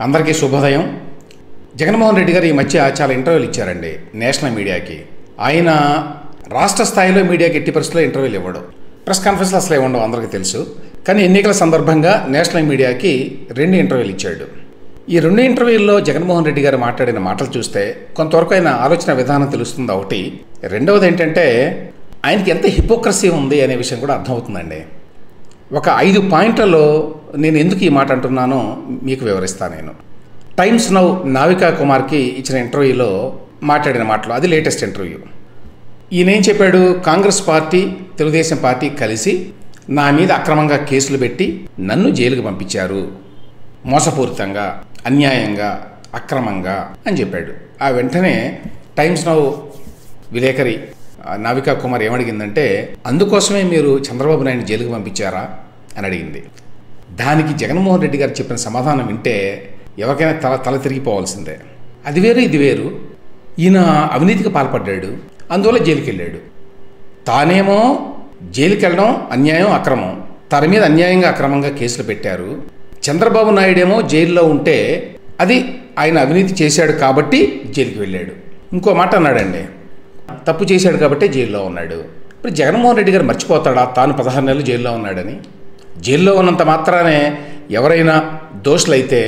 అందరికీ శుభోదయం. జగన్మోహన్ రెడ్డి గారు ఈ మధ్య చాలా ఇంటర్వ్యూలు ఇచ్చారండి నేషనల్ మీడియాకి. ఆయన రాష్ట్ర స్థాయిలో మీడియాకి ఎట్టి పరిస్థితుల్లో ఇంటర్వ్యూలు ఇవ్వడు, ప్రెస్ కాన్ఫరెన్స్లు అసలు ఉండవు, అందరికీ తెలుసు. కానీ ఎన్నికల సందర్భంగా నేషనల్ మీడియాకి 2 ఇంటర్వ్యూలు ఇచ్చాడు. ఈ 2 ఇంటర్వ్యూల్లో జగన్మోహన్ రెడ్డి గారు మాట్లాడిన మాటలు చూస్తే కొంతవరకు ఆయన ఆలోచన విధానం తెలుస్తుంది ఒకటి. రెండవది ఏంటంటే ఆయనకి ఎంత హిపోక్రసీ ఉంది అనే విషయం కూడా అర్థమవుతుందండి. ఒక 5 పాయింట్లలో నేను ఎందుకు ఈ మాట అంటున్నానో మీకు వివరిస్తాను. నేను టైమ్స్ నౌ నావికా కుమార్కి ఇచ్చిన ఇంటర్వ్యూలో మాట్లాడిన మాటలు, అది లేటెస్ట్ ఇంటర్వ్యూ. ఈయన ఏం చెప్పాడు? కాంగ్రెస్ పార్టీ తెలుగుదేశం పార్టీ కలిసి నా మీద అక్రమంగా కేసులు పెట్టి నన్ను జైలుకు పంపించారు, మోసపూరితంగా, అన్యాయంగా, అక్రమంగా అని చెప్పాడు. ఆ వెంటనే టైమ్స్ నౌ విలేకరి నావికా కుమార్ ఏమడిగిందంటే, అందుకోసమే మీరు చంద్రబాబు నాయుడు జైలుకు పంపించారా అని అడిగింది. దానికి జగన్మోహన్ రెడ్డి గారు చెప్పిన సమాధానం వింటే ఎవరికైనా తల తిరిగిపోవాల్సిందే. అది వేరు ఇది వేరు. ఈయన అవినీతికి పాల్పడ్డాడు, అందువల్ల జైలుకి వెళ్ళాడు. తానేమో జైలుకి వెళ్ళడం అన్యాయం, అక్రమం. తన మీద అన్యాయంగా అక్రమంగా కేసులు పెట్టారు. చంద్రబాబు నాయుడేమో జైల్లో ఉంటే అది ఆయన అవినీతి చేశాడు కాబట్టి జైలుకి వెళ్ళాడు. ఇంకో మాట అన్నాడండి, తప్పు చేశాడు కాబట్టి జైల్లో ఉన్నాడు. ఇప్పుడు జగన్మోహన్ రెడ్డి గారు మర్చిపోతాడా తాను 16 నెలలు జైల్లో ఉన్నాడని? జైల్లో ఉన్నంత మాత్రానే ఎవరైనా దోషులైతే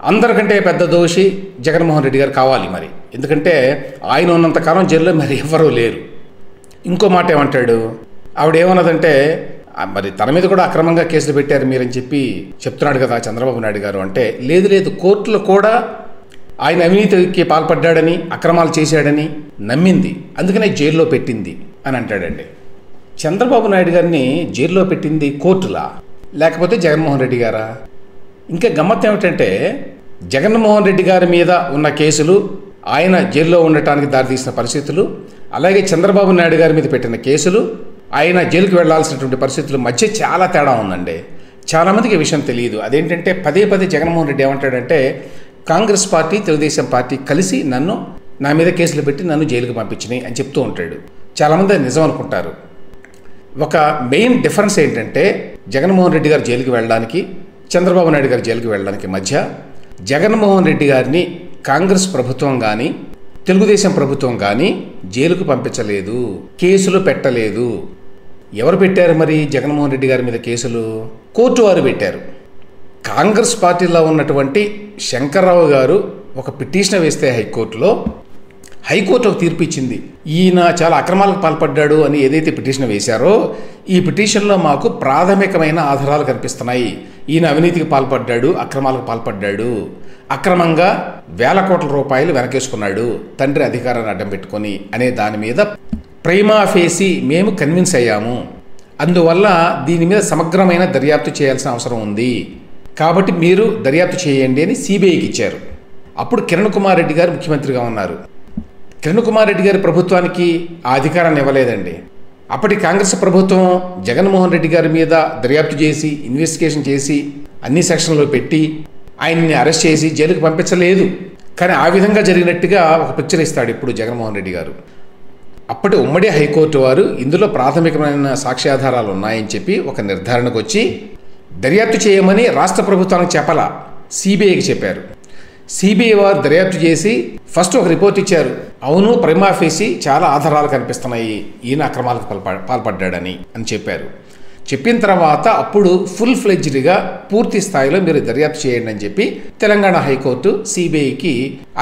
అందరికంటే పెద్ద దోషి జగన్మోహన్ రెడ్డి గారు కావాలి మరి. ఎందుకంటే ఆయన ఉన్నంతకాలం జైల్లో మరి ఎవరూ లేరు. ఇంకో మాట ఏమంటాడు, ఆవిడేమన్నదంటే, మరి తన మీద కూడా అక్రమంగా కేసులు పెట్టారు మీరని చెప్పి చెప్తున్నాడు కదా చంద్రబాబు నాయుడు గారు అంటే, లేదు కోర్టులో కూడా ఆయన అవినీతికి పాల్పడ్డాడని, అక్రమాలు చేశాడని నమ్మింది, అందుకనే జైల్లో పెట్టింది అని అంటాడండి. చంద్రబాబు నాయుడు గారిని జైల్లో పెట్టింది కోర్టులా లేకపోతే జగన్మోహన్ రెడ్డి గారా? ఇంకా గమ్మత్తు ఏమిటంటే, జగన్మోహన్ రెడ్డి గారి మీద ఉన్న కేసులు, ఆయన జైల్లో ఉండటానికి దారితీసిన పరిస్థితులు, అలాగే చంద్రబాబు నాయుడు గారి మీద పెట్టిన కేసులు, ఆయన జైలుకి వెళ్లాల్సినటువంటి పరిస్థితుల మధ్య చాలా తేడా ఉందండి. చాలామందికి ఈ విషయం తెలియదు. అదేంటంటే పదే జగన్మోహన్ రెడ్డి ఏమంటాడంటే, కాంగ్రెస్ పార్టీ తెలుగుదేశం పార్టీ కలిసి నా మీద కేసులు పెట్టి నన్ను జైలుకి పంపించినాయి అని చెప్తూ ఉంటాడు. చాలామంది అది నిజం అనుకుంటారు. ఒక మెయిన్ డిఫరెన్స్ ఏంటంటే, జగన్మోహన్ రెడ్డి గారు జైలుకి వెళ్ళడానికి, చంద్రబాబు నాయుడు గారు జైలుకి వెళ్ళడానికి మధ్య జగన్మోహన్ రెడ్డి గారిని కాంగ్రెస్ ప్రభుత్వం కానీ తెలుగుదేశం ప్రభుత్వం కానీ జైలుకు పంపించలేదు, కేసులు పెట్టలేదు. ఎవరు పెట్టారు మరి జగన్మోహన్ రెడ్డి గారి మీద కేసులు? కోర్టు వారు పెట్టారు. కాంగ్రెస్ పార్టీలో ఉన్నటువంటి శంకర్రావు గారు ఒక పిటిషన్ వేస్తే హైకోర్టు ఒక తీర్పు ఇచ్చింది. ఈయన చాలా అక్రమాలకు పాల్పడ్డాడు అని ఏదైతే పిటిషన్ వేశారో, ఈ పిటిషన్లో మాకు ప్రాథమికమైన ఆధారాలు కనిపిస్తున్నాయి. ఈయన అవినీతికి పాల్పడ్డాడు, అక్రమాలకు పాల్పడ్డాడు, అక్రమంగా వేల కోట్ల రూపాయలు వెనకేసుకున్నాడు తండ్రి అధికారాన్ని అడ్డం పెట్టుకొని అనే దాని మీద ప్రైమా ఫేసి మేము కన్విన్స్ అయ్యాము. అందువల్ల దీని మీద సమగ్రమైన దర్యాప్తు చేయాల్సిన అవసరం ఉంది, కాబట్టి మీరు దర్యాప్తు చేయండి అని సిబిఐకి ఇచ్చారు. అప్పుడు కిరణ్ కుమార్ రెడ్డి గారు ముఖ్యమంత్రిగా ఉన్నారు. కిరణ్ కుమార్ రెడ్డి గారి ప్రభుత్వానికి ఆ అధికారాన్ని ఇవ్వలేదండి. అప్పటి కాంగ్రెస్ ప్రభుత్వం జగన్మోహన్ రెడ్డి గారి మీద దర్యాప్తు చేసి, ఇన్వెస్టిగేషన్ చేసి, అన్ని సెక్షన్లో పెట్టి ఆయన్ని అరెస్ట్ చేసి జైలుకు పంపించలేదు. కానీ ఆ విధంగా జరిగినట్టుగా ఒక పిక్చర్ ఇస్తాడు ఇప్పుడు జగన్మోహన్ రెడ్డి గారు. అప్పటి ఉమ్మడి హైకోర్టు వారు ఇందులో ప్రాథమికమైన సాక్ష్యాధారాలు ఉన్నాయని చెప్పి ఒక నిర్ధారణకు వచ్చి దర్యాప్తు చేయమని రాష్ట్ర ప్రభుత్వానికి చెప్పాలా, సిబిఐకి చెప్పారు. సిబిఐ వారు దర్యాప్తు చేసి ఫస్ట్ ఒక రిపోర్ట్ ఇచ్చారు. అవును, ప్రైమా ఫేసి చాలా ఆధారాలు కనిపిస్తున్నాయి ఈయన అక్రమాలకు పాల్పడ్డాడని అని చెప్పారు. చెప్పిన తర్వాత అప్పుడు ఫుల్ ఫ్లెడ్జ్డ్గా పూర్తి స్థాయిలో మీరు దర్యాప్తు చేయండి అని చెప్పి తెలంగాణ హైకోర్టు సిబిఐకి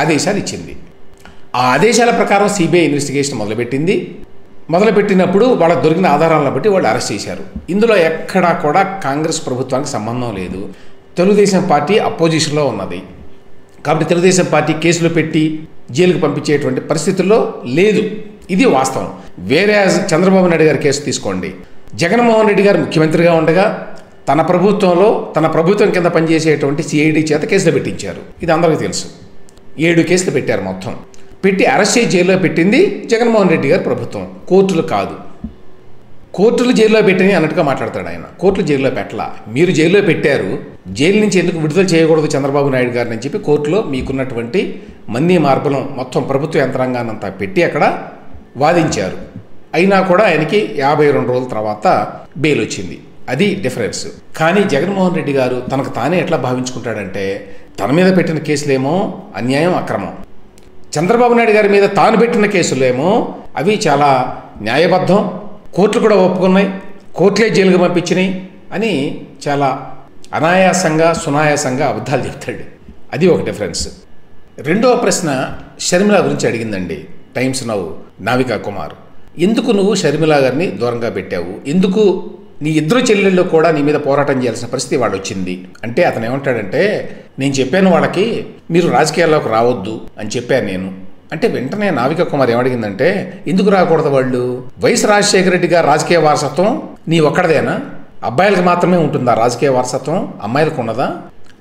ఆదేశాలు ఇచ్చింది. ఆ ఆదేశాల ప్రకారం సిబిఐ ఇన్వెస్టిగేషన్ మొదలుపెట్టినప్పుడు వాళ్ళకు దొరికిన ఆధారాలను బట్టి వాళ్ళు అరెస్ట్ చేశారు. ఇందులో ఎక్కడా కూడా కాంగ్రెస్ ప్రభుత్వానికి సంబంధం లేదు. తెలుగుదేశం పార్టీ అపోజిషన్లో ఉన్నది కాబట్టి తెలుగుదేశం పార్టీ కేసులు పెట్టి జైలుకు పంపించేటువంటి పరిస్థితుల్లో లేదు. ఇది వాస్తవం. వేరే చంద్రబాబు నాయుడు గారి కేసు తీసుకోండి. జగన్మోహన్ రెడ్డి గారు ముఖ్యమంత్రిగా ఉండగా తన ప్రభుత్వం కింద పనిచేసేటువంటి సిఐడి చేత కేసులు పెట్టించారు. ఇది అందరికీ తెలుసు. 7 కేసులు పెట్టారు. మొత్తం పెట్టి అరెస్ట్ చేసి జైల్లో పెట్టింది జగన్మోహన్ రెడ్డి గారి ప్రభుత్వం, కోర్టులు కాదు. కోర్టులు జైల్లో పెట్టని అన్నట్టుగా మాట్లాడతాడు ఆయన. కోర్టులు జైల్లో పెట్టలా, మీరు జైల్లో పెట్టారు. జైలు నుంచి ఎందుకు విడుదల చేయకూడదు చంద్రబాబు నాయుడు గారిని అని చెప్పి కోర్టులో మీకున్నటువంటి మన్నీ మార్బలం మొత్తం ప్రభుత్వ యంత్రాంగాన్నంతా పెట్టి అక్కడ వాదించారు. అయినా కూడా ఆయనకి 52 రోజుల తర్వాత బెయిల్ వచ్చింది. అది డిఫరెన్స్. కానీ జగన్మోహన్ రెడ్డి గారు తనకు తానే ఎట్లా భావించుకుంటాడంటే, తన మీద పెట్టిన కేసులేమో అన్యాయం, అక్రమం. చంద్రబాబు నాయుడు గారి మీద తాను పెట్టిన కేసులేమో అవి చాలా న్యాయబద్ధం, కోర్టులు కూడా ఒప్పుకున్నాయి, కోర్టులే జైలుగా పంపించినాయి అని చాలా అనాయాసంగా సునాయాసంగా అబద్ధాలు చెప్తాడు. అది ఒక డిఫరెన్స్. రెండవ ప్రశ్న షర్మిల గురించి అడిగిందండి టైమ్స్ నౌ నావికా కుమార్. ఎందుకు నువ్వు షర్మిల గారిని దూరంగా పెట్టావు, ఎందుకు నీ ఇద్దరు చెల్లెళ్ళు కూడా నీ మీద పోరాటం చేయాల్సిన పరిస్థితి వాడు వచ్చింది అంటే అతను ఏమంటాడంటే, నేను చెప్పాను వాళ్ళకి మీరు రాజకీయాల్లోకి రావద్దు అని చెప్పాను నేను అంటే, వెంటనే నావికా కుమార్ ఏమడిగిందంటే, ఎందుకు రాకూడదు వాళ్ళు, వైఎస్ రాజశేఖర రెడ్డి గారి రాజకీయ వారసత్వం నీ ఒక్కడదేనా, అబ్బాయిలకు మాత్రమే ఉంటుందా రాజకీయ వారసత్వం, అమ్మాయిలకు ఉన్నదా,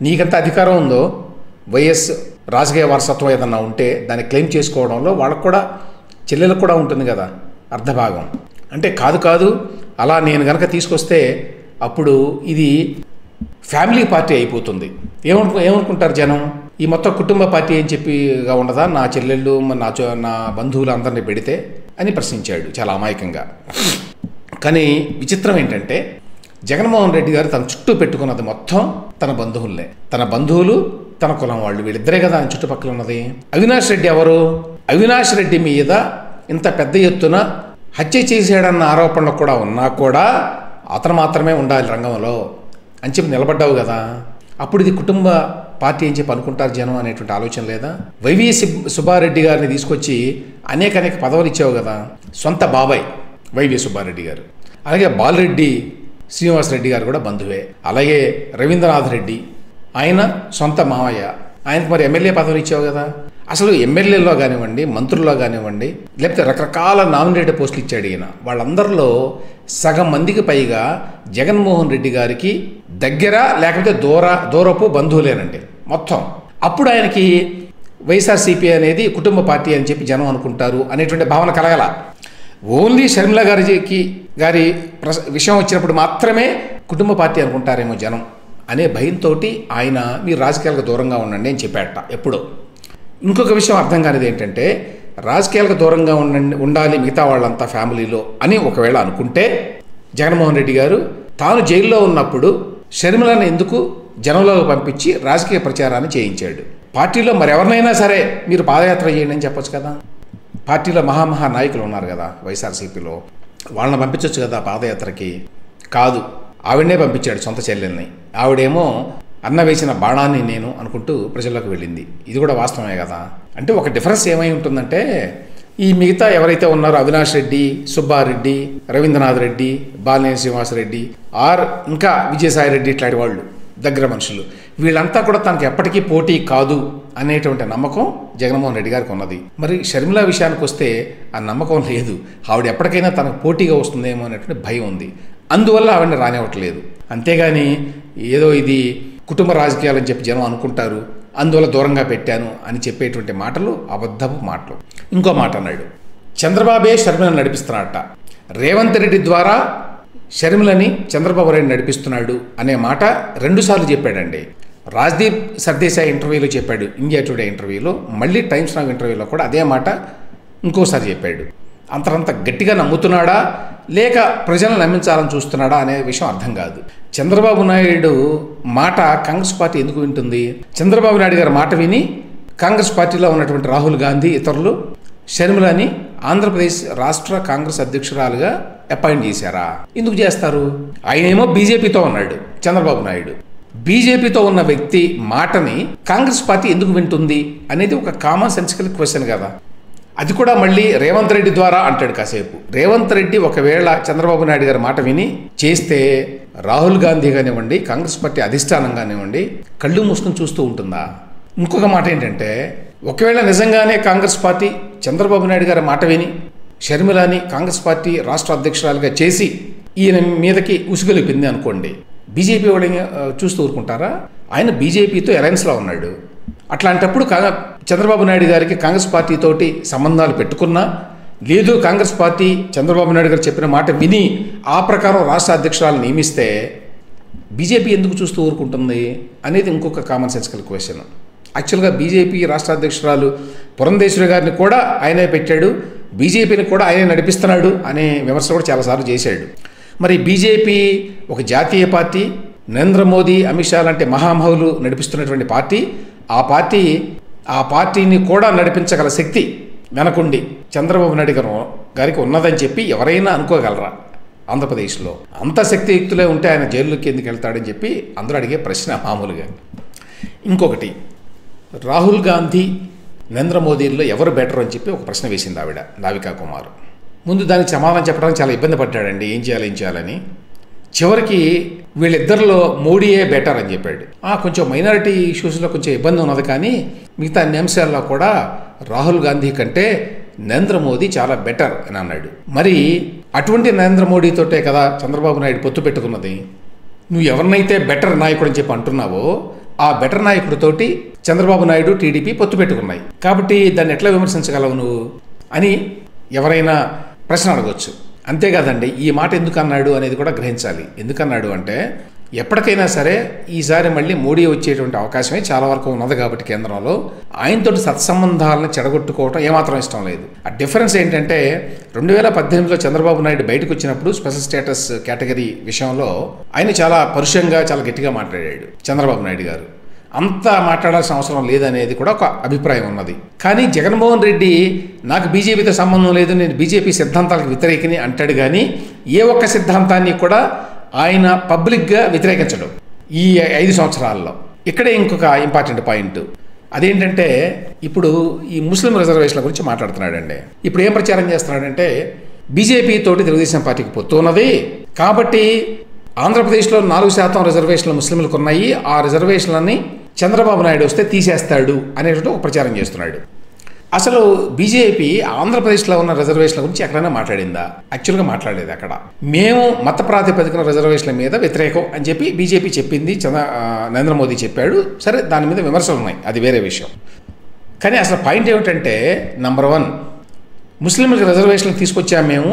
నీకంత అధికారం ఉందో వైఎస్ రాజకీయ వారసత్వం ఏదన్నా ఉంటే దాన్ని క్లెయిమ్ చేసుకోవడంలో వాళ్ళకు కూడా చెల్లెలకు కూడా ఉంటుంది కదా అర్ధభాగం అంటే, కాదు అలా నేను కనుక తీసుకొస్తే అప్పుడు ఇది ఫ్యామిలీ పార్టీ అయిపోతుంది, ఏమనుకుంటారు జనం, ఈ మొత్తం కుటుంబ పార్టీ అని చెప్పిగా ఉండదా నా చెల్లెళ్ళు నా బంధువులు అందరినీ పెడితే అని ప్రశ్నించాడు చాలా అమాయకంగా. కానీ విచిత్రం ఏంటంటే జగన్మోహన్ రెడ్డి గారు తన చుట్టూ పెట్టుకున్నది మొత్తం తన బంధువులనే, తన బంధువులు తన కులం వాళ్ళు, వీళ్ళిద్దరే కదా ఆయన చుట్టుపక్కల ఉన్నది. అవినాష్ రెడ్డి ఎవరు, అవినాష్ రెడ్డి మీద ఇంత పెద్ద ఎత్తున హత్య చేసాడన్న ఆరోపణలు కూడా ఉన్నా కూడా అతను మాత్రమే ఉండాలి రంగంలో అని చెప్పి నిలబడ్డావు కదా, అప్పుడు ఇది కుటుంబ పార్టీ అని చెప్పి అనుకుంటారు జనం అనేటువంటి ఆలోచన లేదా. వైవి సుబ్బారెడ్డి గారిని తీసుకొచ్చి అనేక పదవులు ఇచ్చావు కదా, సొంత బాబాయ్ వైవి సుబ్బారెడ్డి గారు, అలాగే బాలరెడ్డి శ్రీనివాసరెడ్డి గారు కూడా బంధువే, అలాగే రవీంద్రనాథ్ రెడ్డి ఆయన సొంత మావయ్య, ఆయనకు మరి ఎమ్మెల్యే పదవులు ఇచ్చావు కదా. అసలు ఎమ్మెల్యేలో కానివ్వండి, మంత్రుల్లో కానివ్వండి, లేకపోతే రకరకాల నామినేటెడ్ పోస్టులు ఇచ్చాడు ఈయన. వాళ్ళందరిలో సగం మందికి పైగా జగన్మోహన్ రెడ్డి గారికి దగ్గర లేకపోతే దూరపు బంధువులేనండి మొత్తం. అప్పుడు ఆయనకి వైఎస్ఆర్సీపీ అనేది కుటుంబ పార్టీ అని చెప్పి జనం అనుకుంటారు అనేటువంటి భావన కలగల. ఓన్లీ షర్మిల గారి విషయం వచ్చినప్పుడు మాత్రమే కుటుంబ పార్టీ అనుకుంటారేమో జనం అనే భయంతో ఆయన మీరు రాజకీయాలకు దూరంగా ఉండండి అని చెప్పాట ఎప్పుడో. ఇంకొక విషయం అర్థం కానిది ఏంటంటే, రాజకీయాలకు దూరంగా ఉండాలి మిగతా వాళ్ళంతా ఫ్యామిలీలో అని ఒకవేళ అనుకుంటే జగన్మోహన్ రెడ్డి గారు తాను జైల్లో ఉన్నప్పుడు షర్మిలను ఎందుకు జనంలోకి పంపించి రాజకీయ ప్రచారాన్ని చేయించాడు. పార్టీలో మరెవరినైనా సరే మీరు పాదయాత్ర చేయండి అని చెప్పొచ్చు కదా, పార్టీలో మహామహా నాయకులు ఉన్నారు కదా వైఎస్ఆర్సీపీలో, వాళ్ళని పంపించవచ్చు కదా పాదయాత్రకి. కాదు, ఆవిడనే పంపించాడు సొంత చెల్లెల్ని. ఆవిడేమో అన్న వేసిన బాణాన్ని నేను అనుకుంటూ ప్రజల్లోకి వెళ్ళింది. ఇది కూడా వాస్తవమే కదా. అంటే ఒక డిఫరెన్స్ ఏమై ఉంటుందంటే, ఈ మిగతా ఎవరైతే ఉన్నారో అవినాష్ రెడ్డి, సుబ్బారెడ్డి, రవీంద్రనాథ్ రెడ్డి, బాలినేని శ్రీనివాసరెడ్డి ఇంకా విజయసాయి రెడ్డి ఇట్లాంటి వాళ్ళు దగ్గర మనుషులు, వీళ్ళంతా కూడా తనకు ఎప్పటికీ పోటీ కాదు అనేటువంటి నమ్మకం జగన్మోహన్ రెడ్డి గారికి ఉన్నది. మరి షర్మిల విషయానికి వస్తే ఆ నమ్మకం లేదు, ఆవిడ ఎప్పటికైనా తనకు పోటీగా వస్తుందేమో అనేటువంటి భయం ఉంది. అందువల్ల ఆవిడని రానివ్వట్లేదు. అంతేగాని ఏదో ఇది కుటుంబ రాజకీయాలని చెప్పి జనం అనుకుంటారు అందువల్ల దూరంగా పెట్టాను అని చెప్పేటువంటి మాటలు అబద్ధపు మాటలు. ఇంకో మాట అన్నాడు, చంద్రబాబే షర్మిలను నడిపిస్తున్నాడట, రేవంత్ రెడ్డి ద్వారా షర్మిలని చంద్రబాబు నాయుడు నడిపిస్తున్నాడు అనే మాట 2 సార్లు చెప్పాడండి. రాజ్దీప్ సర్దేశాయ్ ఇంటర్వ్యూలో చెప్పాడు, ఇండియా టుడే ఇంటర్వ్యూలో, మళ్ళీ టైమ్స్ నౌ ఇంటర్వ్యూలో కూడా అదే మాట ఇంకోసారి చెప్పాడు. అంత గట్టిగా నమ్ముతున్నాడా లేక ప్రజలను నమ్మించాలని చూస్తున్నాడా అనే విషయం అర్థం కాదు. చంద్రబాబు నాయుడు మాట కాంగ్రెస్ పార్టీ ఎందుకు వింటుంది? చంద్రబాబు నాయుడు గారి మాట విని కాంగ్రెస్ పార్టీలో ఉన్నటువంటి రాహుల్ గాంధీ ఇతరులు షర్మిలని ఆంధ్రప్రదేశ్ రాష్ట్ర కాంగ్రెస్ అధ్యక్షురాలుగా అపాయింట్ చేశారా? ఎందుకు చేస్తారు? ఆయనేమో బీజేపీతో ఉన్నాడు చంద్రబాబు నాయుడు. బీజేపీతో ఉన్న వ్యక్తి మాటని కాంగ్రెస్ పార్టీ ఎందుకు వింటుంది అనేది ఒక కామన్ సెన్సికల్ క్వశ్చన్ కదా. అది కూడా మళ్ళీ రేవంత్ రెడ్డి ద్వారా అంటాడు కాసేపు. రేవంత్ రెడ్డి ఒకవేళ చంద్రబాబు నాయుడు గారి మాట విని చేస్తే రాహుల్ గాంధీ కానివ్వండి, కాంగ్రెస్ పార్టీ అధిష్టానం కానివ్వండి కళ్ళు మూసుకొని చూస్తూ ఉంటుందా? ఇంకొక మాట ఏంటంటే, ఒకవేళ నిజంగానే కాంగ్రెస్ పార్టీ చంద్రబాబు నాయుడు గారి మాట విని షర్మిలని కాంగ్రెస్ పార్టీ రాష్ట్ర అధ్యక్షురాలుగా చేసి ఈయన మీదకి ఉసుగొలిపింది అనుకోండి, బీజేపీ వాళ్ళని చూస్తూ ఊరుకుంటారా? ఆయన బీజేపీతో అలయన్స్లో ఉన్నాడు. అట్లాంటప్పుడు చంద్రబాబు నాయుడు గారికి కాంగ్రెస్ పార్టీ తోటి సంబంధాలు పెట్టుకున్నా, లేదు కాంగ్రెస్ పార్టీ చంద్రబాబు నాయుడు గారు చెప్పిన మాట విని ఆ ప్రకారం రాష్ట్ర అధ్యక్షురాలు నియమిస్తే బీజేపీ ఎందుకు చూస్తూ ఊరుకుంటుంది అనేది ఇంకొక కామన్ సెన్సికల్ క్వశ్చన్. యాక్చువల్గా బీజేపీ రాష్ట్ర అధ్యక్షురాలు పురంధేశ్వరి గారిని కూడా ఆయనే పెట్టాడు, బీజేపీని కూడా ఆయనే నడిపిస్తున్నాడు అనే విమర్శ కూడా చాలాసార్లు చేశాడు. మరి బీజేపీ ఒక జాతీయ పార్టీ, నరేంద్ర మోదీ, అమిత్ షా లాంటి మహామహులు నడిపిస్తున్నటువంటి పార్టీ, ఆ పార్టీని కూడా నడిపించగల శక్తి వెనకుండి చంద్రబాబు నాయుడు గారికి ఉన్నదని చెప్పి ఎవరైనా అనుకోగలరా? ఆంధ్రప్రదేశ్లో అంత శక్తియుక్తులే ఉంటే ఆయన జైల్లోకి ఎందుకు వెళ్తాడని చెప్పి అందరూ అడిగే ప్రశ్న మామూలుగా. ఇంకొకటి, రాహుల్ గాంధీ, నరేంద్ర మోదీల్లో ఎవరు బెటర్ అని చెప్పి ఒక ప్రశ్న వేసింది ఆవిడ, నావికా కుమార్. ముందు దానికి సమాధానం చెప్పడానికి చాలా ఇబ్బంది పడ్డాడండి, ఏం చేయాలని. చివరికి వీళ్ళిద్దరిలో మోడీయే బెటర్ అని చెప్పాడు. కొంచెం మైనారిటీ ఇష్యూస్లో కొంచెం ఇబ్బంది ఉన్నది, కానీ మిగతా అన్ని అంశాల్లో కూడా రాహుల్ గాంధీ కంటే నరేంద్ర మోదీ చాలా బెటర్ అని అన్నాడు. మరి అటువంటి నరేంద్ర మోడీతోటే కదా చంద్రబాబు నాయుడు పొత్తు పెట్టుకున్నది. నువ్వు ఎవరినైతే బెటర్ నాయకుడు అని చెప్పి అంటున్నావో ఆ బెటర్ నాయకుడితోటి చంద్రబాబు నాయుడు, టీడీపీ పొత్తు పెట్టుకున్నాయి. కాబట్టి దాన్ని ఎట్లా విమర్శించగలవు నువ్వు అని ఎవరైనా ప్రశ్న అడగవచ్చు. అంతేకాదండి, ఈ మాట ఎందుకు అన్నాడు అనేది కూడా గ్రహించాలి. ఎందుకన్నాడు అంటే, ఎప్పటికైనా సరే ఈసారి మళ్ళీ మోడీ వచ్చేటువంటి అవకాశమే చాలా వరకు ఉన్నది కాబట్టి కేంద్రంలో ఆయనతో సత్సంబంధాలను చెడగొట్టుకోవటం ఏమాత్రం ఇష్టం లేదు. ఆ డిఫరెన్స్ ఏంటంటే 2018లో చంద్రబాబు నాయుడు బయటకు వచ్చినప్పుడు స్పెషల్ స్టేటస్ కేటగిరీ విషయంలో ఆయన చాలా పరుషంగా, చాలా గట్టిగా మాట్లాడాడు చంద్రబాబు నాయుడు గారు. అంతా మాట్లాడాల్సిన అవసరం లేదనేది కూడా ఒక అభిప్రాయం ఉన్నది. కానీ జగన్మోహన్ రెడ్డి నాకు బీజేపీతో సంబంధం లేదు, నేను బీజేపీ సిద్ధాంతాలకు వ్యతిరేకిని అంటాడు. కానీ ఏ ఒక్క సిద్ధాంతాన్ని కూడా ఆయన పబ్లిక్గా వ్యతిరేకించడు ఈ 5 సంవత్సరాల్లో. ఇక్కడే ఇంకొక ఇంపార్టెంట్ పాయింట్, అదేంటంటే ఇప్పుడు ఈ ముస్లిం రిజర్వేషన్ల గురించి మాట్లాడుతున్నాడండి. ఇప్పుడు ఏం ప్రచారం చేస్తున్నాడంటే, బీజేపీ తోటి తెలుగుదేశం పార్టీకి పొత్తు ఉన్నది కాబట్టి ఆంధ్రప్రదేశ్లో 4% రిజర్వేషన్లు ముస్లింలకు ఉన్నాయి, ఆ రిజర్వేషన్లని చంద్రబాబు నాయుడు వస్తే తీసేస్తాడు అనేటువంటి ఒక ప్రచారం చేస్తున్నాడు. అసలు బీజేపీ ఆంధ్రప్రదేశ్లో ఉన్న రిజర్వేషన్ల గురించి ఎక్కడైనా మాట్లాడిందా? యాక్చువల్గా మాట్లాడలేదు. అక్కడ మేము మత ప్రాతిపదికన రిజర్వేషన్ల మీద వ్యతిరేకం అని చెప్పి బీజేపీ చెప్పింది, నరేంద్ర మోదీ చెప్పాడు. సరే, దాని మీద విమర్శలు ఉన్నాయి, అది వేరే విషయం. కానీ అసలు పాయింట్ ఏమిటంటే, నంబర్ 1, ముస్లింలకు రిజర్వేషన్లు తీసుకొచ్చాము మేము,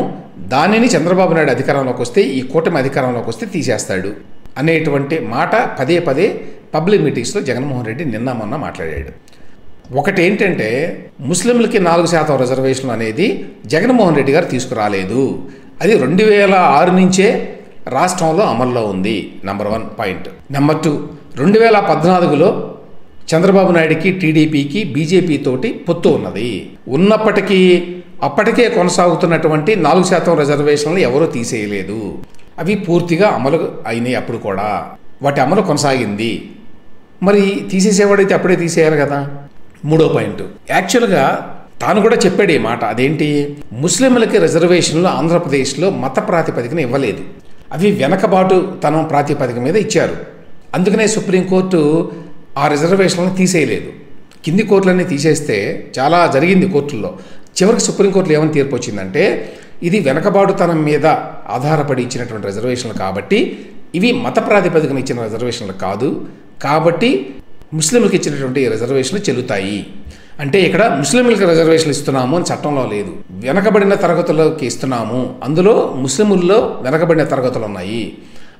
దానిని చంద్రబాబు నాయుడు అధికారంలోకి వస్తే, ఈ కూటమి అధికారంలోకి వస్తే తీసేస్తాడు అనేటువంటి మాట పదే పదే పబ్లిక్ మీటింగ్స్లో జగన్మోహన్ రెడ్డి నిన్న మొన్న మాట్లాడాడు. ఒకటి ఏంటంటే, ముస్లింలకి 4% రిజర్వేషన్లు అనేది జగన్మోహన్ రెడ్డి గారు తీసుకురాలేదు, అది 2006 నుంచే రాష్ట్రంలో అమల్లో ఉంది. Number 1 point. నంబర్ 2, 2014లో చంద్రబాబు నాయుడికి, టీడీపీకి, బీజేపీ తోటి పొత్తు ఉన్నది. ఉన్నప్పటికీ అప్పటికే కొనసాగుతున్నటువంటి 4% రిజర్వేషన్లు ఎవరూ తీసేయలేదు, అవి పూర్తిగా అమలు అయినాయి. అప్పుడు కూడా వాటి అమలు కొనసాగింది. మరి తీసేసేవాడైతే అప్పుడే తీసేయాలి కదా. 3వ పాయింట్, యాక్చువల్గా తాను కూడా చెప్పాడు ఈ మాట, అదేంటి, ముస్లింలకి రిజర్వేషన్లు ఆంధ్రప్రదేశ్లో మత ప్రాతిపదికన ఇవ్వలేదు, అవి వెనకబాటు తనం ప్రాతిపదిక మీద ఇచ్చారు. అందుకనే సుప్రీంకోర్టు ఆ రిజర్వేషన్లను తీసేయలేదు. కింది కోర్టులన్నీ తీసేస్తే చాలా జరిగింది కోర్టుల్లో. చివరికి సుప్రీంకోర్టులో ఏమని తీర్పు వచ్చిందంటే, ఇది వెనకబాటుతనం మీద ఆధారపడి ఇచ్చినటువంటి రిజర్వేషన్లు కాబట్టి ఇవి మత ప్రాతిపదికన ఇచ్చిన రిజర్వేషన్లు కాదు, కాబట్టి ముస్లింలకు ఇచ్చినటువంటి రిజర్వేషన్లు చెల్లుతాయి. అంటే ఇక్కడ ముస్లింలకు రిజర్వేషన్లు ఇస్తున్నాము అని చట్టంలో లేదు, వెనకబడిన తరగతుల్లోకి ఇస్తున్నాము. అందులో ముస్లింల్లో వెనకబడిన తరగతులు ఉన్నాయి.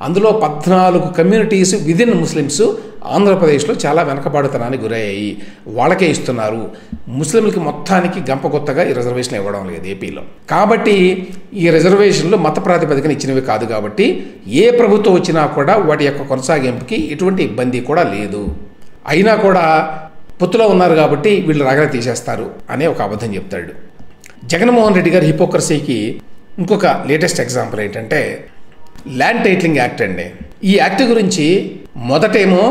అందులో 14 కమ్యూనిటీస్ విదిన్ ముస్లిమ్స్ ఆంధ్రప్రదేశ్లో చాలా వెనకబాటుతనానికి గురయ్యాయి, వాళ్ళకే ఇస్తున్నారు. ముస్లింలకి మొత్తానికి గంపగొత్తగా ఈ రిజర్వేషన్ ఇవ్వడం లేదు ఏపీలో. కాబట్టి ఈ రిజర్వేషన్లు మత ప్రాతిపదికన ఇచ్చినవి కాదు, కాబట్టి ఏ ప్రభుత్వం వచ్చినా కూడా వాటి యొక్క కొనసాగింపుకి ఎటువంటి ఇబ్బంది కూడా లేదు. అయినా కూడా పొత్తులో ఉన్నారు కాబట్టి వీళ్ళు రాగానే తీసేస్తారు అనే ఒక అబద్ధం చెప్తాడు. జగన్మోహన్ రెడ్డి గారి హిపోక్రసీకి ఇంకొక లేటెస్ట్ ఎగ్జాంపుల్ ఏంటంటే, ల్యాండ్ టైటిలింగ్ యాక్ట్ అండి. ఈ యాక్ట్ గురించి మొదటేమో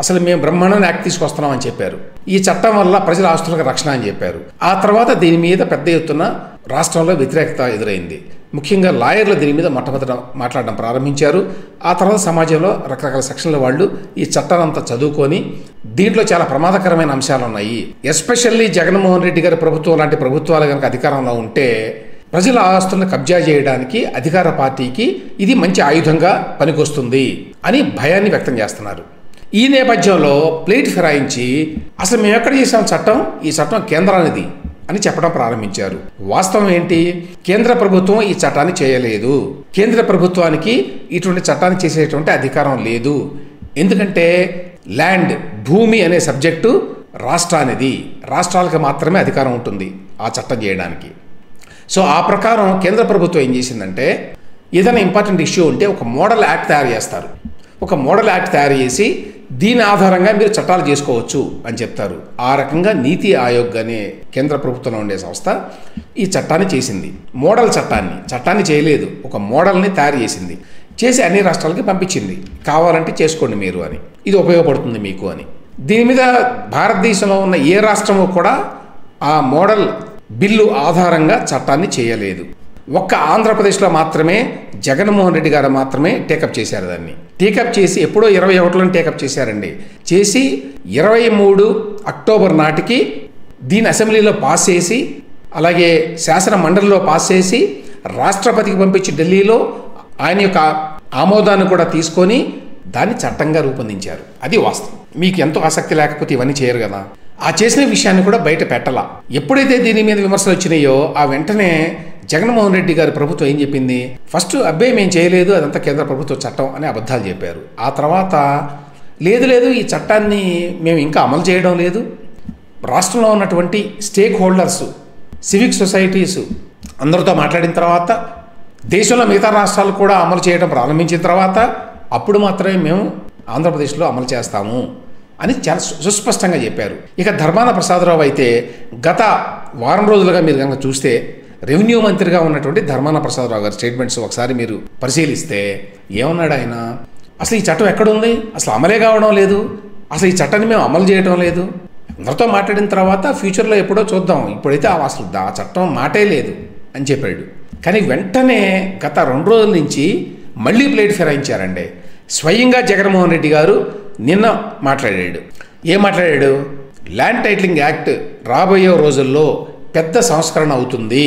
అసలు మేము బ్రహ్మాండమైన యాక్ట్ తీసుకొస్తున్నామని చెప్పారు, ఈ చట్టం వల్ల ప్రజల ఆస్తులకు రక్షణ అని చెప్పారు. ఆ తర్వాత దీని మీద పెద్ద ఎత్తున రాష్ట్రంలో వ్యతిరేకత ఎదురైంది. ముఖ్యంగా లాయర్లు దీని మీద మొట్టమొదట మాట్లాడడం ప్రారంభించారు. ఆ తర్వాత సమాజంలో రకరకాల సెక్షన్ల వాళ్ళు ఈ చట్టాలంతా చదువుకొని దీంట్లో చాలా ప్రమాదకరమైన అంశాలు ఉన్నాయి, ఎస్పెషల్లీ జగన్మోహన్ రెడ్డి గారి ప్రభుత్వం లాంటి ప్రభుత్వాలు కనుక అధికారంలో ఉంటే ప్రజల ఆస్తులను కబ్జా చేయడానికి అధికార పార్టీకి ఇది మంచి ఆయుధంగా పనికొస్తుంది అని భయాన్ని వ్యక్తం చేస్తున్నారు. ఈ నేపథ్యంలో ప్లేట్ ఫిరాయించి అసలు మేము ఎక్కడ చేసాం చట్టం, ఈ చట్టం కేంద్రానిది అని చెప్పడం ప్రారంభించారు. వాస్తవం ఏంటి, కేంద్ర ప్రభుత్వం ఈ చట్టాన్ని చేయలేదు, కేంద్ర ప్రభుత్వానికి ఇటువంటి చట్టాన్ని చేసేటువంటి అధికారం లేదు. ఎందుకంటే ల్యాండ్, భూమి అనే సబ్జెక్టు రాష్ట్రానిది, రాష్ట్రాలకు మాత్రమే అధికారం ఉంటుంది ఆ చట్టం చేయడానికి. సో ఆ ప్రకారం కేంద్ర ప్రభుత్వం ఏం చేసిందంటే, ఏదైనా ఇంపార్టెంట్ ఇష్యూ ఉంటే ఒక మోడల్ యాక్ట్ తయారు చేస్తారు. ఒక మోడల్ యాక్ట్ తయారు చేసి దీని ఆధారంగా మీరు చట్టాలు చేసుకోవచ్చు అని చెప్తారు. ఆ రకంగా నీతి ఆయోగ్ అనే కేంద్ర ప్రభుత్వంలో ఉండే సంస్థ ఈ చట్టాన్ని చేసింది. మోడల్ చట్టాన్ని చేయలేదు, ఒక మోడల్ని తయారు చేసి అన్ని రాష్ట్రాలకి పంపించింది. కావాలంటే చేసుకోండి మీరు అని, ఇది ఉపయోగపడుతుంది మీకు అని. దీని మీద భారతదేశంలో ఉన్న ఏ రాష్ట్రము కూడా ఆ మోడల్ బిల్లు ఆధారంగా చట్టాన్ని చేయలేదు. ఒక్క ఆంధ్రప్రదేశ్లో మాత్రమే జగన్మోహన్ రెడ్డి గారు మాత్రమే టేకప్ చేశారు. దాన్ని టేకప్ చేసి ఎప్పుడో 21లో టేకప్ చేశారండి. చేసి 23 అక్టోబర్ నాటికి దీని అసెంబ్లీలో పాస్ చేసి, అలాగే శాసన మండలిలో పాస్ చేసి, రాష్ట్రపతికి పంపించి ఢిల్లీలో ఆయన యొక్క ఆమోదాన్ని కూడా తీసుకొని దాన్ని చట్టంగా రూపొందించారు. అది వాస్తవం. మీకు ఎంతో ఆసక్తి లేకపోతే ఇవన్నీ చేయరు కదా. ఆ చేసిన విషయాన్ని కూడా బయట పెట్టాల. ఎప్పుడైతే దీని మీద విమర్శలు వచ్చినాయో ఆ వెంటనే జగన్మోహన్ రెడ్డి గారి ప్రభుత్వం ఏం చెప్పింది, ఫస్ట్ అబ్బాయి మేము చేయలేదు, అదంతా కేంద్ర ప్రభుత్వ చట్టం అని అబద్ధాలు చెప్పారు. ఆ తర్వాత లేదు ఈ చట్టాన్ని మేము ఇంకా అమలు చేయడం లేదు, రాష్ట్రంలో ఉన్నటువంటి స్టేక్ హోల్డర్స్, సివిక్ సొసైటీస్ అందరితో మాట్లాడిన తర్వాత, దేశంలో మిగతా రాష్ట్రాలు కూడా అమలు చేయడం ప్రారంభించిన తర్వాత అప్పుడు మాత్రమే మేము ఆంధ్రప్రదేశ్లో అమలు చేస్తాము అని చాలా సుస్పష్టంగా చెప్పారు. ఇక ధర్మాన ప్రసాదరావు అయితే గత వారం రోజులుగా మీరు కనుక చూస్తే రెవెన్యూ మంత్రిగా ఉన్నటువంటి ధర్మాన ప్రసాదరావు గారి స్టేట్మెంట్స్ ఒకసారి మీరు పరిశీలిస్తే ఏమన్నాడు ఆయన, అసలు ఈ చట్టం ఎక్కడుంది, అసలు అమలే కావడం లేదు, అసలు ఈ చట్టాన్ని మేము అమలు చేయడం లేదు, అందరితో మాట్లాడిన తర్వాత ఫ్యూచర్లో ఎప్పుడో చూద్దాం, ఇప్పుడైతే అసలు ఆ చట్టం మాటే లేదు అని చెప్పాడు. కానీ వెంటనే గత 2 రోజుల నుంచి మళ్ళీ ప్లేట్ ఫిరాయించారండి. స్వయంగా జగన్మోహన్ రెడ్డి గారు నిన్న మాట్లాడాడు. ఏం మాట్లాడాడు, ల్యాండ్ టైటిలింగ్ యాక్ట్ రాబోయే రోజుల్లో పెద్ద సంస్కరణ అవుతుంది.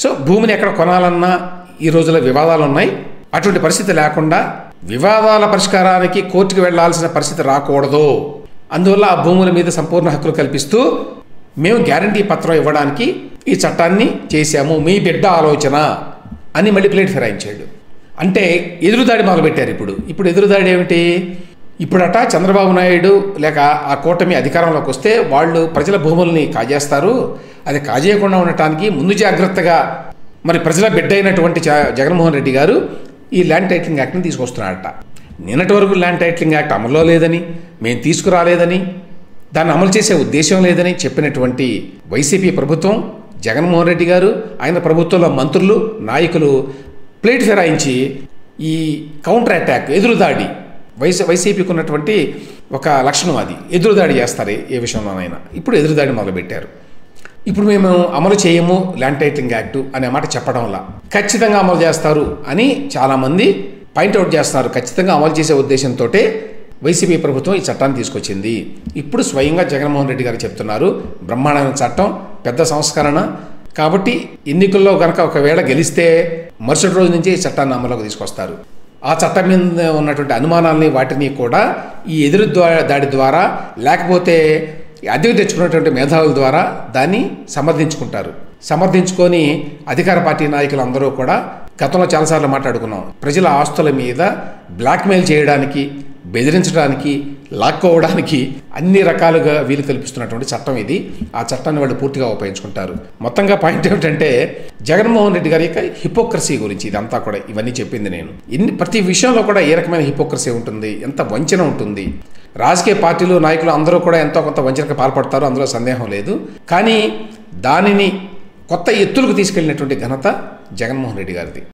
సో భూమిని ఎక్కడ కొనాలన్నా ఈ రోజుల్లో వివాదాలు ఉన్నాయి, అటువంటి పరిస్థితి లేకుండా వివాదాల పరిష్కారానికి కోర్టుకు వెళ్లాల్సిన పరిస్థితి రాకూడదు, అందువల్ల ఆ భూముల మీద సంపూర్ణ హక్కులు కల్పిస్తూ మేము గ్యారంటీ పత్రం ఇవ్వడానికి ఈ చట్టాన్ని చేశాము, మీ బిడ్డ ఆలోచన అని మళ్ళీ ప్లేట్ ఫిరాయించాడు. అంటే ఎదురుదాడి మొదలుపెట్టారు. ఇప్పుడు ఎదురుదాడి ఏమిటి, ఇప్పుడట చంద్రబాబు నాయుడు లేక ఆ కూటమి అధికారంలోకి వస్తే వాళ్ళు ప్రజల భూముల్ని కాజేస్తారు, అది కాజేయకుండా ఉండటానికి ముందు జాగ్రత్తగా మరి ప్రజల బిడ్డ అయినటువంటి జగన్మోహన్ రెడ్డి గారు ఈ ల్యాండ్ టైటిలింగ్ యాక్ట్ని తీసుకొస్తున్నారట. నిన్నటి వరకు ల్యాండ్ టైటిలింగ్ యాక్ట్ అమల్లో లేదని, మేము తీసుకురాలేదని, దాన్ని అమలు చేసే ఉద్దేశం లేదని చెప్పినటువంటి వైసీపీ ప్రభుత్వం, జగన్మోహన్ రెడ్డి గారు, ఆయన ప్రభుత్వంలో మంత్రులు, నాయకులు ప్లేట్ ఫిరాయించి ఈ కౌంటర్ అటాక్, ఎదురుదాడి, వైసీపీకి ఉన్నటువంటి ఒక లక్షణం అది, ఎదురుదాడి చేస్తారు ఏ విషయంలోనైనా. ఇప్పుడు ఎదురుదాడి మొదలుపెట్టారు. ఇప్పుడు మేము అమలు చేయము ల్యాండ్ టైటిలింగ్ యాక్ట్ అనే మాట చెప్పడం వల్ల ఖచ్చితంగా అమలు చేస్తారు అని చాలామంది పాయింట్అవుట్ చేస్తున్నారు. ఖచ్చితంగా అమలు చేసే ఉద్దేశంతో వైసీపీ ప్రభుత్వం ఈ చట్టాన్ని తీసుకొచ్చింది. ఇప్పుడు స్వయంగా జగన్మోహన్ రెడ్డి గారు చెప్తున్నారు, బ్రహ్మాండమైన చట్టం, పెద్ద సంస్కరణ కాబట్టి ఎన్నికల్లో కనుక ఒకవేళ గెలిస్తే మరుసటి రోజు నుంచి ఈ చట్టాన్ని అమలులోకి తీసుకొస్తారు. ఆ చట్టం మీద ఉన్నటువంటి అనుమానాలని వాటిని కూడా ఈ ఎదురు దాడి ద్వారా లేకపోతే అద్దెకు తెచ్చుకున్నటువంటి మేధావుల ద్వారా దాన్ని సమర్థించుకొని అధికార పార్టీ నాయకులు అందరూ కూడా గతంలో చాలాసార్లు మాట్లాడుకున్నాం, ప్రజల ఆస్తుల మీద బ్లాక్మెయిల్ చేయడానికి, బెదిరించడానికి, లాక్కోవడానికి అన్ని రకాలుగా వీలు కల్పిస్తున్నటువంటి చట్టం ఇది. ఆ చట్టాన్ని వాళ్ళు పూర్తిగా ఉపయోగించుకుంటారు. మొత్తంగా పాయింట్ ఏమిటంటే జగన్మోహన్ రెడ్డి గారి యొక్క హిపోక్రసీ గురించి ఇదంతా కూడా ఇవన్నీ చెప్పింది నేను. ప్రతి విషయంలో కూడా ఏ రకమైన హిపోక్రసీ ఉంటుంది, ఎంత వంచన ఉంటుంది. రాజకీయ పార్టీలు, నాయకులు అందరూ కూడా ఎంతో కొంత వంచనకు పాల్పడతారు, అందులో సందేహం లేదు. కానీ దానిని కొత్త ఎత్తులకు తీసుకెళ్ళినటువంటి ఘనత జగన్మోహన్ రెడ్డి గారిది.